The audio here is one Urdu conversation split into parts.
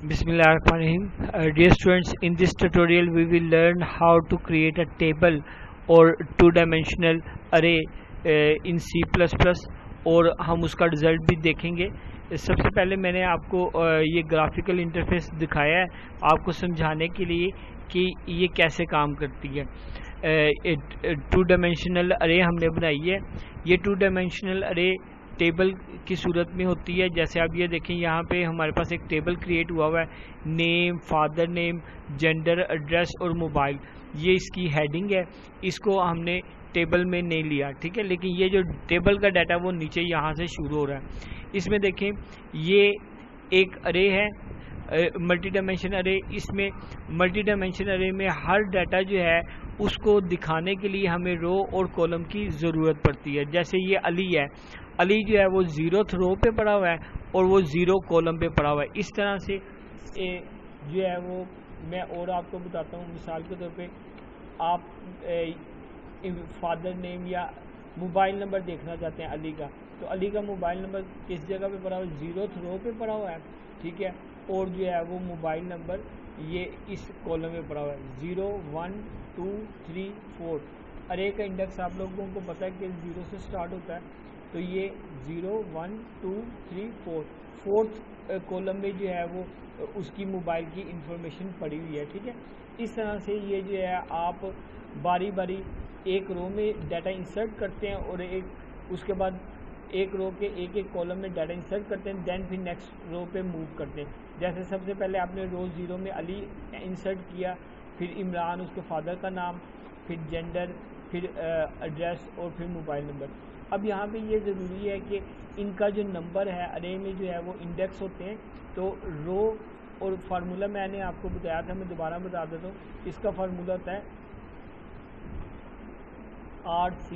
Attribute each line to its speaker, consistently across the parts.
Speaker 1: Bismillah ar-Rahman ar-Rahim. Dear students, in this tutorial we will learn how to create a table or two-dimensional array in C++ اور ہم اس کا رزلٹ بھی دیکھیں گے. سب سے پہلے میں نے آپ کو یہ گرافیکل انٹرفیس دکھایا ہے آپ کو سمجھانے کے لیے کہ یہ کیسے کام کرتی ہے. ٹو ڈائمینشنل ارے ہم نے بنائی ہے. یہ ٹو ڈائمینشنل ارے ٹیبل کی صورت میں ہوتی ہے. جیسے آپ یہ دیکھیں یہاں پہ ہمارے پاس ایک ٹیبل کریٹ ہوا ہے, name, father name, gender, address اور موبائل. یہ اس کی ہیڈنگ ہے. اس کو ہم نے ٹیبل میں نہیں لیا, ٹھیک ہے, لیکن یہ جو ٹیبل کا ڈیٹا وہ نیچے یہاں سے شروع ہو رہا ہے. اس میں دیکھیں یہ ایک ارے ہے, ملٹی ڈائمینشن ارے. اس میں ملٹی ڈائمینشن ارے میں ہر ڈیٹا جو ہے اس کو دکھانے کے لیے ہمیں رو اور کالم کی ضرورت پڑتی ہے. جیسے یہ علی ہے, علی جو ہے وہ 0th رو پہ پڑا ہوا ہے اور وہ 0 کالم پہ پڑا ہوا ہے. اس طرح سے جو ہے وہ میں اور آپ کو بتاتا ہوں. مثال کے طور پہ آپ فادر نیم یا موبائل نمبر دیکھنا چاہتے ہیں علی کا, تو علی کا موبائل نمبر کس جگہ پہ پڑا ہوا ہے, 0th رو پہ پڑا ہوا ہے, ٹھیک ہے, اور جو ہے وہ موبائل نمبر یہ اس کالم میں پڑا ہوا ہے 0 1 2 3 4. ارے کا انڈیکس آپ لوگوں کو پتہ ہے کہ 0 سے سٹارٹ ہوتا ہے, تو یہ 0 1 2 3 4 4تھ کالم میں جو ہے وہ اس کی موبائل کی انفارمیشن پڑی ہوئی ہے, ٹھیک ہے. اس طرح سے یہ جو ہے آپ باری باری ایک رو میں ڈیٹا انسرٹ کرتے ہیں اور اس کے بعد ایک رو کے ایک کالم میں ڈیٹا انسرٹ کرتے ہیں, دین پھر نیکسٹ رو پہ موو کرتے ہیں. جیسے سب سے پہلے آپ نے رو 0 میں علی انسرٹ کیا, پھر عمران اس کے فادر کا نام, پھر جینڈر, پھر ایڈریس اور پھر موبائل نمبر. اب یہاں پہ یہ ضروری ہے کہ ان کا جو نمبر ہے ارے میں جو ہے وہ انڈیکس ہوتے ہیں. تو رو اور فارمولا میں نے آپ کو بتایا تھا, میں دوبارہ بتا دیتا ہوں. اس کا فارمولا ہوتا ہے RC,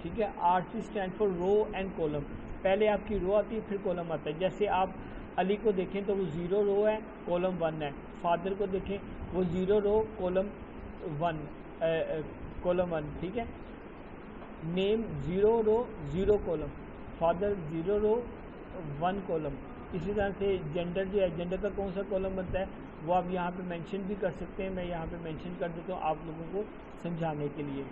Speaker 1: ٹھیک ہے. RC stand for row and column. پہلے آپ کی رو آتی ہے پھر کالم آتا ہے. جیسے آپ علی کو دیکھیں تو وہ 0 رو ہے, کالم 1 ہے. فادر کو دیکھیں وہ 0 رو کالم 1, ٹھیک ہے. نیم 0 رو 0 کالم, فادر 0 رو 1 کالم. اسی طرح سے جینڈر جو ہے, جینڈر کا کون سا کالم بنتا ہے وہ آپ یہاں پہ مینشن بھی کر سکتے ہیں. میں یہاں پہ مینشن کر دیتا ہوں آپ لوگوں کو سمجھانے کے لیے.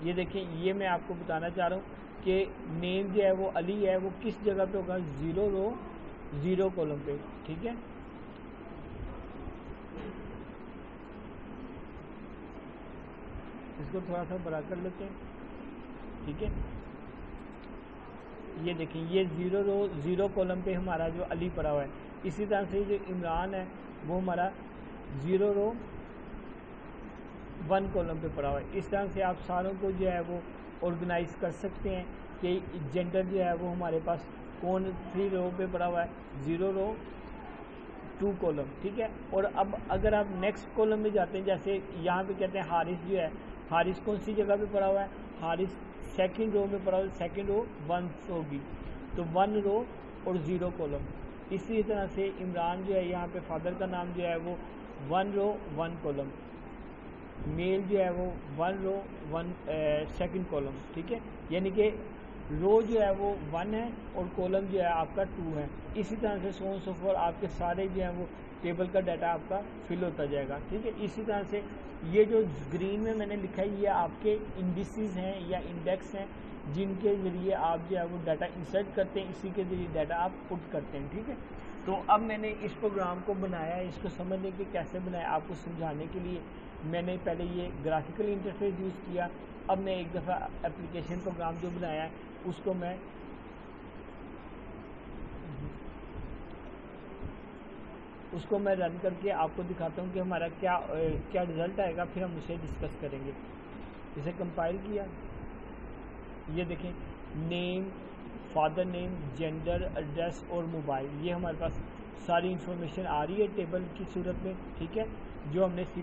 Speaker 1: یہ دیکھیں یہ میں آپ کو بتانا چاہ رہا ہوں کہ نیم جو ہے وہ علی ہے, وہ کس جگہ پہ ہوگا, 0 رو 0 کالم پہ, ٹھیک ہے. اس کو تھوڑا سا بڑا کر لیتے ہیں, ٹھیک ہے. یہ دیکھیں یہ 0 رو 0 کالم پہ ہمارا جو علی پڑا ہوا ہے. اسی طرح سے جو عمران ہے وہ ہمارا 0 رو 1 کالم پہ پڑا ہوا ہے. اس طرح سے آپ ساروں کو جو ہے وہ آرگنائز کر سکتے ہیں کہ جینڈر جو ہے وہ ہمارے پاس کون 3 رو پہ پڑا ہوا ہے, 0 رو 2 کالم, ٹھیک ہے. اور اب اگر آپ نیکسٹ کالم میں جاتے ہیں, جیسے یہاں پہ کہتے ہیں حارث جو ہے, حارث کون سی جگہ پہ پڑا ہوا ہے, حارث 2nd رو میں پڑا ہوا ہے, 2nd رو 1 ہوگی, تو 1 رو اور 0 کالم. اسی طرح سے عمران جو ہے یہاں پہ فادر کا نام جو ہے وہ 1 رو 1 کالم, میل جو ہے وہ 1 رو 2nd کالم, ٹھیک ہے. یعنی کہ رو جو ہے وہ 1 ہے اور کالم جو ہے آپ کا 2 ہے. اسی طرح سے سو سو فور آپ کے سارے جو ہیں وہ ٹیبل کا ڈیٹا آپ کا فل ہوتا جائے گا, ٹھیک ہے. اسی طرح سے یہ جو گرین میں نے لکھا ہے یہ آپ کے انڈیسز ہیں یا انڈیکس ہیں جن کے ذریعے آپ جو ہے وہ ڈیٹا انسرٹ کرتے ہیں, اسی کے ذریعے ڈیٹا آپ پٹ کرتے ہیں, ٹھیک ہے. تو اب میں نے اس پروگرام کو بنایا ہے, اس کو سمجھنے کے کیسے بنایا آپ کو سمجھانے کے لیے میں نے پہلے یہ گرافیکل انٹرفیس یوز کیا. اب میں ایک دفعہ اپلیکیشن پروگرام جو بنایا ہے اس کو میں رن کر کے آپ کو دکھاتا ہوں کہ ہمارا کیا رزلٹ آئے گا, پھر ہم اسے ڈسکس کریں گے. اسے کمپائل کیا, یہ دیکھیں نیم, فادر نیم, جینڈر, ایڈریس اور موبائل, یہ ہمارے پاس ساری انفارمیشن آ رہی ہے ٹیبل کی صورت میں, ٹھیک ہے, جو ہم نے C++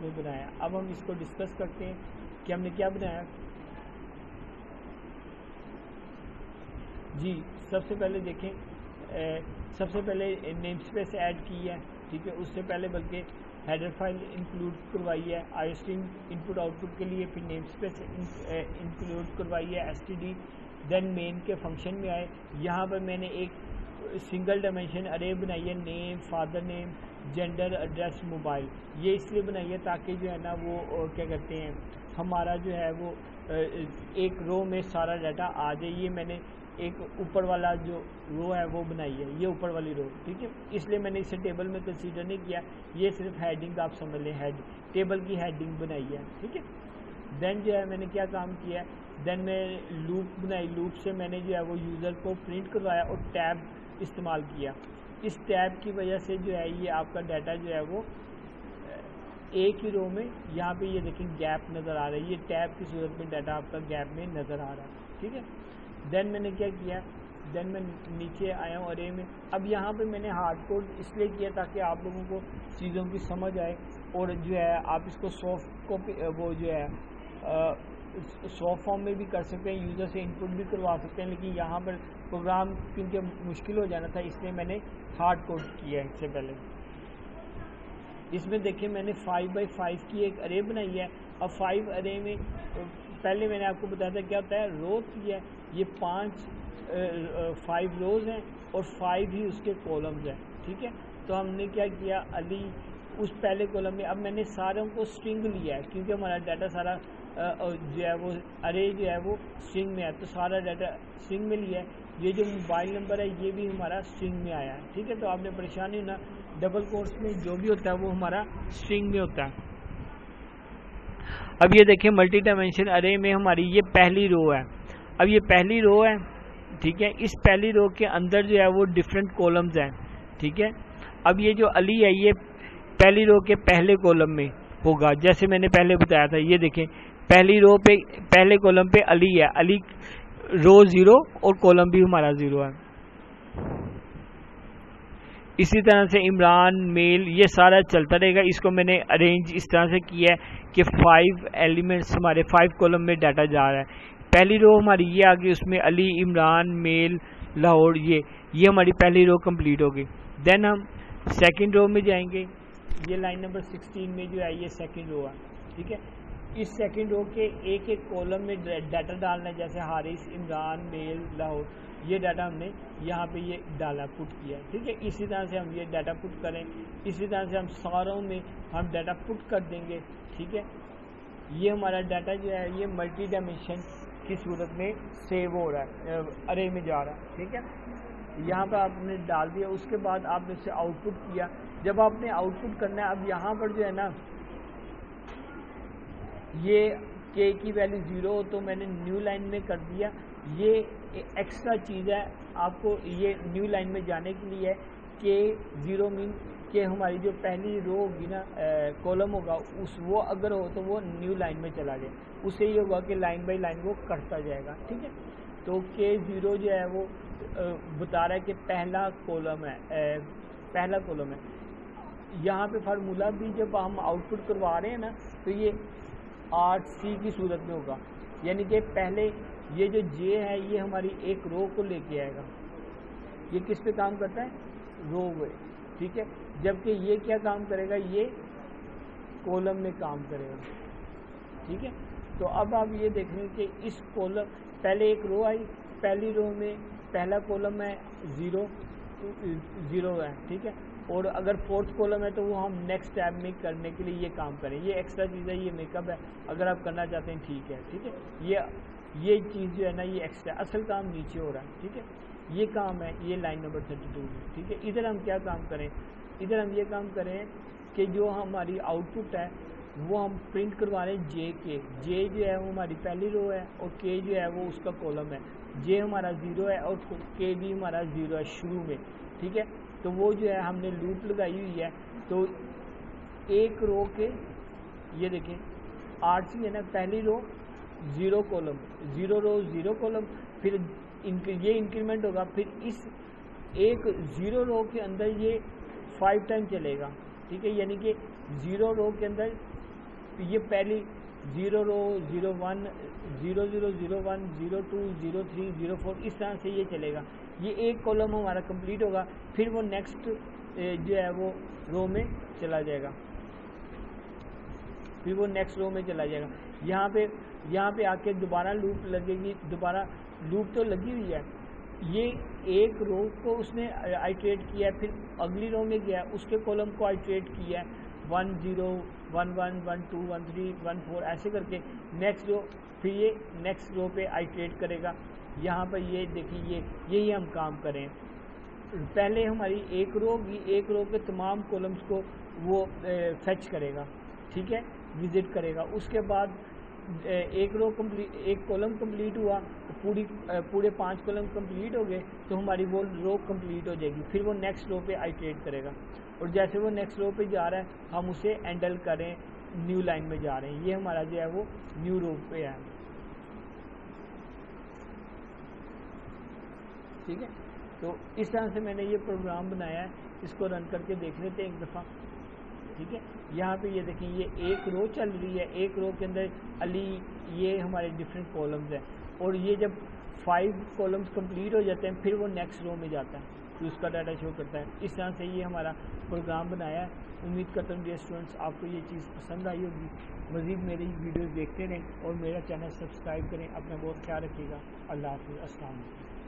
Speaker 1: میں بنایا. اب ہم اس کو ڈسکس کرتے ہیں کہ ہم نے کیا بنایا. جی سب سے پہلے دیکھیں, سب سے پہلے نیم اسپیس ایڈ کی ہے, ٹھیک ہے. اس سے پہلے بلکہ ہیڈر فائل انکلوڈ کروائی ہے IST ان پٹ آؤٹ پٹ کے لیے, پھر نیم اسپیس انکلوڈ کروائی ہے STD دین مین کے فنکشن میں آئے. یہاں پر میں نے ایک سنگل ڈائمینشن ارے بنائی ہے, name, father name, gender, address, mobile. یہ اس لیے بنائی ہے تاکہ جو ہے نا وہ کیا کہتے ہیں ہمارا جو ہے وہ ایک رو میں سارا ڈیٹا آ جائے. یہ میں نے ایک اوپر والا جو رو ہے وہ بنائی ہے, یہ اوپر والی رو, ٹھیک ہے. اس لیے میں نے اسے ٹیبل میں کنسیڈر نہیں کیا, یہ صرف ہیڈنگ آپ سمجھ لیں, ٹیبل کی ہیڈنگ بنائی ہے, ٹھیک ہے. دین جو ہے میں نے کیا کام کیا ہے, دین میں لوپ بنائی. لوپ سے میں نے جو ہے وہ یوزر کو پرنٹ کروایا اور ٹیب استعمال کیا. اس ٹیب کی وجہ سے جو ہے یہ آپ کا ڈیٹا جو ہے وہ ایک ہی رو میں, یہاں پہ یہ دیکھیں گیپ نظر آ رہا ہے, یہ ٹیب کی صورت میں ڈیٹا آپ کا گیپ میں نظر آ رہا ہے, ٹھیک ہے. دین میں نے کیا کیا, دین میں نیچے آیا ہوں ارے میں. اب یہاں پہ میں نے ہارڈ کوڈ اس لیے کیا تاکہ آپ لوگوں کو چیزوں کی سمجھ آئے, اور جو ہے آپ اس کو سافٹ کاپی وہ جو ہے سافٹ فارم میں بھی کر سکتے ہیں, یوزر سے انپٹ بھی کروا سکتے ہیں. لیکن یہاں پر پروگرام کیونکہ مشکل ہو جانا تھا, اس لیے میں نے ہارڈ کوڈ کیا ہے اس سے پہلے. اس میں دیکھیں میں نے 5x5 کی ایک ارے بنائی ہے. اب 5 ارے میں پہلے میں نے آپ کو بتایا تھا کیا ہوتا ہے, رو کی ہے, یہ 5 روز ہیں اور 5 ہی اس کے کولمز ہیں, ٹھیک ہے. تو ہم نے کیا کیا, علی اس پہلے کولم میں, اب میں نے ساروں کو اسٹرنگ لیا ہے کیونکہ ہمارا ڈیٹا سارا جو ہے وہ ارے جو ہے وہ اسٹرنگ میں ہے, تو سارا ڈیٹا اسٹرنگ میں لیا ہے. یہ جو موبائل نمبر ہے یہ بھی ہمارا اسٹرنگ میں آیا ہے, ٹھیک ہے. تو آپ نے پریشان نہیں ہونا, ڈبل کوٹس میں جو بھی ہوتا ہے وہ ہمارا اسٹرنگ میں ہوتا ہے. اب یہ دیکھیں ملٹی ڈائمینشن ارے میں ہماری یہ پہلی رو ہے. اب یہ پہلی رو ہے, ٹھیک ہے. اس پہلی رو کے اندر جو ہے وہ ڈفرینٹ کولمز ہیں, ٹھیک ہے. اب یہ جو علی ہے یہ پہلی رو کے پہلے کولم میں ہوگا, جیسے میں نے پہلے بتایا تھا. یہ دیکھیں پہلی رو پہ پہلے کولم پہ علی ہے, علی رو 0 اور کولم بھی ہمارا 0 ہے. اسی طرح سے عمران, میل, یہ سارا چلتا رہے گا. اس کو میں نے ارینج اس طرح سے کیا ہے کہ 5 ایلیمنٹس ہمارے 5 کولم میں ڈیٹا جا رہا ہے. پہلی رو ہماری یہ آ گئی, اس میں علی, عمران, میل, لاہور, یہ ہماری پہلی رو کمپلیٹ ہوگی. دین ہم سیکنڈ رو میں جائیں گے. یہ لائن نمبر 16 میں جو ہے یہ سیکنڈ رو ہے, ٹھیک ہے. اس سیکنڈ رو کے ایک ایک کولم میں ڈیٹا ڈالنا ہے, جیسے حارث, عمران, میل, لاہور, یہ ڈیٹا ہم نے یہاں پہ یہ ڈالا, پٹ کیا, ٹھیک ہے. اسی طرح سے ہم یہ ڈیٹا پٹ کریں, اسی طرح سے ہم ساروں میں ہم ڈیٹا پٹ کر دیں گے, ٹھیک ہے. یہ ہمارا ڈیٹا جو ہے یہ ملٹی ڈائمینشن کی صورت میں سیو ہو رہا ہے, ارے میں جا رہا ہے, ٹھیک ہے. یہاں پہ آپ نے ڈال دیا, اس کے بعد آپ نے اسے آؤٹ پٹ کیا. جب آپ نے آؤٹ پٹ کرنا ہے, اب یہاں پر جو ہے نا یہ کے کی ویلیو 0 ہو تو میں نے نیو لائن میں کر دیا. یہ ایکسٹرا چیز ہے آپ کو یہ نیو لائن میں جانے کے لیے, کہ 0 مین کہ ہماری جو پہلی رو ہوگی نا کولم ہوگا وہ اگر ہو تو وہ نیو لائن میں چلا جائے. اس سے یہ ہوگا کہ لائن بائی لائن وہ کرتا جائے گا, ٹھیک ہے. تو K0 جو ہے وہ بتا رہا ہے کہ پہلا کولم ہے. یہاں پہ فارمولا بھی جب ہم آؤٹ پٹ کروا رہے ہیں نا تو یہ 8C کی صورت میں ہوگا, یعنی کہ پہلے یہ جو J ہے یہ ہماری ایک رو کو لے کے آئے گا. یہ کس پہ کام کرتا ہے, رو پہ, ٹھیک ہے. جبکہ یہ کیا کام کرے گا, یہ کولم میں کام کرے گا, ٹھیک ہے. تو اب آپ یہ دیکھ رہے ہیں کہ اس کولم پہلے ایک رو آئی, پہلی رو میں پہلا کولم ہے 0 ہے, ٹھیک ہے. اور اگر فورتھ کولم ہے تو وہ ہم نیکسٹ ٹیب میں کرنے کے لیے یہ کام کریں. یہ ایکسٹرا چیز ہے, یہ میک اپ ہے, اگر آپ کرنا چاہتے ہیں ٹھیک ہے, ٹھیک ہے. یہ چیز جو ہے نا یہ ایکسٹرا, اصل کام نیچے ہو رہا ہے, ٹھیک ہے. یہ کام ہے یہ لائن نمبر 32 میں, ٹھیک ہے. ادھر ہم کیا کام کریں, ادھر ہم یہ کام کریں کہ جو ہماری آؤٹ پٹ ہے وہ ہم پرنٹ کروا رہے ہیں J کے. J جو ہے وہ ہماری پہلی رو ہے اور K جو ہے وہ اس کا کولم ہے. J ہمارا 0 ہے اور K بھی ہمارا 0 ہے شروع میں, ٹھیک ہے. تو وہ جو ہے ہم نے لوپ لگائی ہوئی ہے. تو ایک رو کے یہ دیکھیں 8C ہے نا, پہلی رو 0 کولم, 0 رو 0 کولم, پھر یہ انکریمنٹ ہوگا, پھر اس ایک 0 رو کے اندر یہ 5 ٹائم چلے گا, ٹھیک ہے. یعنی کہ 0 رو کے اندر یہ پہلی 0 رو 01 00 01 02 03 04 اس طرح سے یہ چلے گا. یہ ایک کولم ہمارا کمپلیٹ ہوگا, پھر وہ نیکسٹ جو ہے وہ رو میں چلا جائے گا, پھر وہ نیکسٹ رو میں چلا جائے گا. یہاں پہ آ کے دوبارہ لوپ لگے گی, دوبارہ لوپ تو لگی ہوئی ہے. یہ ایک رو کو اس نے آئٹریٹ کیا ہے, پھر اگلی رو میں گیا اس کے کولم کو آئٹریٹ کیا ہے 1 0 1 1 1 2 1 3 1 4 ایسے کر کے نیکسٹ رو, پھر یہ نیکسٹ رو پہ آئٹریٹ کرے گا. یہاں پہ یہ دیکھیں یہی ہم کام کریں. پہلے ہماری ایک رو ہوگی, ایک رو کے تمام کولمز کو وہ فیچ کرے گا, ٹھیک ہے, وزٹ کرے گا. اس کے بعد ایک رو کمپلیٹ, ایک کولم کمپلیٹ ہوا, پورے 5 کولم کمپلیٹ ہو گئے تو ہماری وہ رو کمپلیٹ ہو جائے گی. پھر وہ نیکسٹ رو پہ آئٹریٹ کرے گا, اور جیسے وہ نیکسٹ رو پہ جا رہا ہے ہم اسے ہینڈل کریں, نیو لائن میں جا رہے ہیں. یہ ہمارا جو ہے وہ نیو رو پہ ہے, ٹھیک ہے. تو اس طرح سے میں نے یہ پروگرام بنایا ہے, اس کو رن کر کے دیکھ لیتے ہیں ایک دفعہ, ٹھیک ہے. یہاں پہ یہ دیکھیں یہ ایک رو چل رہی ہے, ایک رو کے اندر علی یہ ہمارے ڈفرینٹ کولمز ہیں, اور یہ جب 5 کولمز کمپلیٹ ہو جاتے ہیں پھر وہ نیکسٹ رو میں جاتا ہے تو اس کا ڈاٹا شو کرتا ہے. اس طرح سے یہ ہمارا پروگرام بنایا ہے. امید کرتا ہوں ڈیئر اسٹوڈنٹس آپ کو یہ چیز پسند آئی ہوگی. مزید میری ویڈیوز دیکھتے رہیں اور میرا چینل سبسکرائب کریں. اپنا بہت خیال رکھیے گا. اللہ حافظ. السلام علیکم.